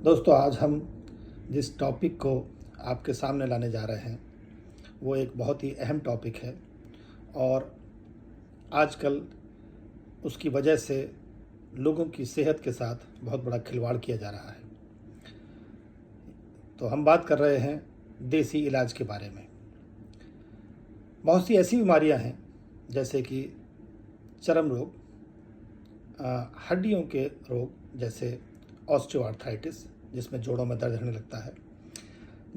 दोस्तों, आज हम जिस टॉपिक को आपके सामने लाने जा रहे हैं वो एक बहुत ही अहम टॉपिक है और आजकल उसकी वजह से लोगों की सेहत के साथ बहुत बड़ा खिलवाड़ किया जा रहा है। तो हम बात कर रहे हैं देसी इलाज के बारे में। बहुत सी ऐसी बीमारियां हैं जैसे कि चर्म रोग, हड्डियों के रोग जैसे ऑस्टियोआर्थराइटिस जिसमें जोड़ों में दर्द होने लगता है,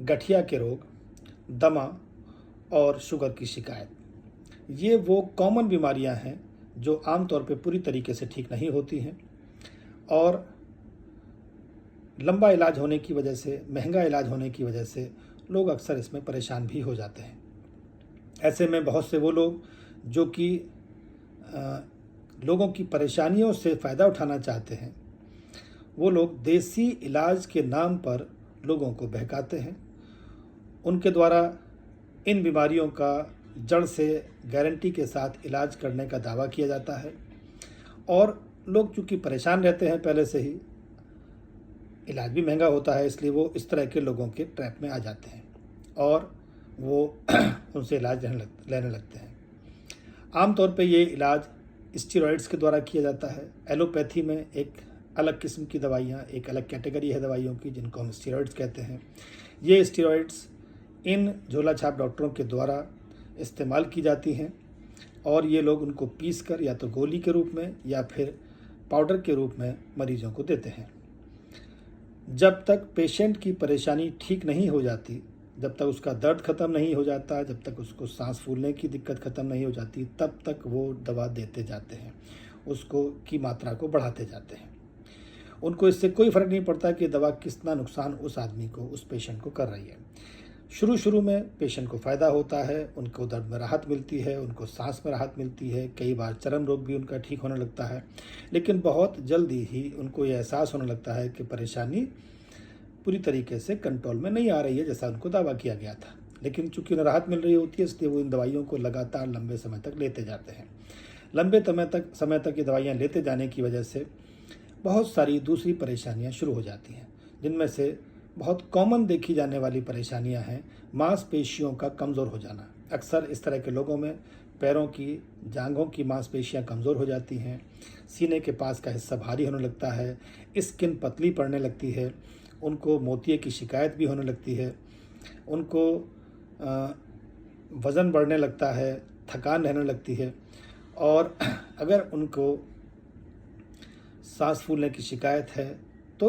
गठिया के रोग, दमा और शुगर की शिकायत। ये वो कॉमन बीमारियां हैं जो आमतौर पे पूरी तरीके से ठीक नहीं होती हैं और लंबा इलाज होने की वजह से, महंगा इलाज होने की वजह से लोग अक्सर इसमें परेशान भी हो जाते हैं। ऐसे में बहुत से वो लोग जो कि लोगों की परेशानियों से फ़ायदा उठाना चाहते हैं, वो लोग देसी इलाज के नाम पर लोगों को बहकाते हैं। उनके द्वारा इन बीमारियों का जड़ से गारंटी के साथ इलाज करने का दावा किया जाता है और लोग चूँकि परेशान रहते हैं पहले से ही, इलाज भी महंगा होता है, इसलिए वो इस तरह के लोगों के ट्रैप में आ जाते हैं और वो उनसे इलाज लेने लगते हैं। आमतौर पे ये इलाज स्टेरॉइड्स के द्वारा किया जाता है। एलोपैथी में एक अलग किस्म की दवाइयाँ, एक अलग कैटेगरी है दवाइयों की जिनको हम स्टेरॉइड्स कहते हैं। ये स्टेरॉइड्स इन झोला छाप डॉक्टरों के द्वारा इस्तेमाल की जाती हैं और ये लोग उनको पीस कर या तो गोली के रूप में या फिर पाउडर के रूप में मरीजों को देते हैं। जब तक पेशेंट की परेशानी ठीक नहीं हो जाती, जब तक उसका दर्द ख़त्म नहीं हो जाता, जब तक उसको सांस फूलने की दिक्कत ख़त्म नहीं हो जाती, तब तक वो दवा देते जाते हैं, उसको की मात्रा को बढ़ाते जाते हैं। उनको इससे कोई फ़र्क नहीं पड़ता कि दवा कितना नुकसान उस आदमी को, उस पेशेंट को कर रही है। शुरू में पेशेंट को फ़ायदा होता है, उनको दर्द में राहत मिलती है, उनको सांस में राहत मिलती है, कई बार चर्म रोग भी उनका ठीक होने लगता है, लेकिन बहुत जल्दी ही उनको ये एहसास होने लगता है कि परेशानी पूरी तरीके से कंट्रोल में नहीं आ रही है जैसा उनको दावा किया गया था। लेकिन चूंकि उन्हें राहत मिल रही होती है, इसलिए वो इन दवाइयों को लगातार लंबे समय तक लेते जाते हैं। लंबे समय तक ये दवाइयाँ लेते जाने की वजह से बहुत सारी दूसरी परेशानियाँ शुरू हो जाती हैं, जिनमें से बहुत कॉमन देखी जाने वाली परेशानियाँ हैं मांसपेशियों का कमज़ोर हो जाना। अक्सर इस तरह के लोगों में पैरों की, जांघों की मांसपेशियाँ कमज़ोर हो जाती हैं, सीने के पास का हिस्सा भारी होने लगता है, स्किन पतली पड़ने लगती है, उनको मोतिये की शिकायत भी होने लगती है, उनको वज़न बढ़ने लगता है, थकान रहने लगती है और अगर उनको सांस फूलने की शिकायत है तो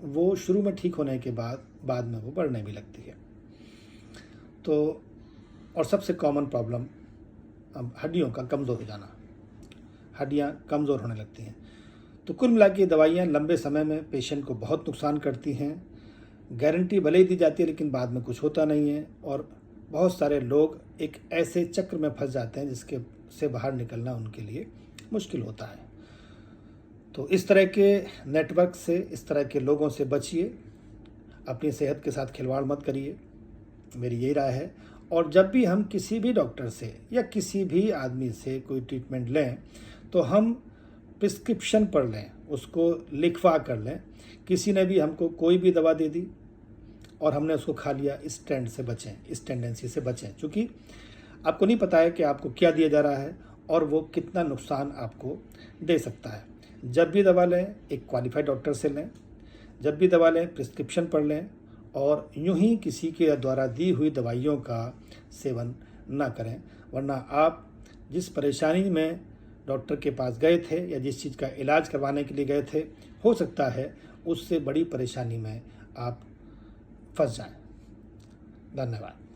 वो शुरू में ठीक होने के बाद में वो बढ़ने भी लगती है। तो और सबसे कॉमन प्रॉब्लम अब हड्डियों का कमज़ोर हो जाना, हड्डियाँ कमज़ोर होने लगती हैं। तो कुल मिला के दवाइयाँ लंबे समय में पेशेंट को बहुत नुकसान करती हैं। गारंटी भले ही दी जाती है लेकिन बाद में कुछ होता नहीं है और बहुत सारे लोग एक ऐसे चक्र में फंस जाते हैं जिसके से बाहर निकलना उनके लिए मुश्किल होता है। तो इस तरह के नेटवर्क से, इस तरह के लोगों से बचिए, अपनी सेहत के साथ खिलवाड़ मत करिए, मेरी यही राय है। और जब भी हम किसी भी डॉक्टर से या किसी भी आदमी से कोई ट्रीटमेंट लें तो हम प्रिस्क्रिप्शन पढ़ लें, उसको लिखवा कर लें। किसी ने भी हमको कोई भी दवा दे दी और हमने उसको खा लिया, इस ट्रेंड से बचें, इस टेंडेंसी से बचें, क्योंकि आपको नहीं पता है कि आपको क्या दिया जा रहा है और वो कितना नुकसान आपको दे सकता है। जब भी दवा लें एक क्वालिफाइड डॉक्टर से लें, जब भी दवा लें प्रिस्क्रिप्शन पढ़ लें और यूं ही किसी के द्वारा दी हुई दवाइयों का सेवन ना करें, वरना आप जिस परेशानी में डॉक्टर के पास गए थे या जिस चीज़ का इलाज करवाने के लिए गए थे, हो सकता है उससे बड़ी परेशानी में आप फंस जाएं। धन्यवाद।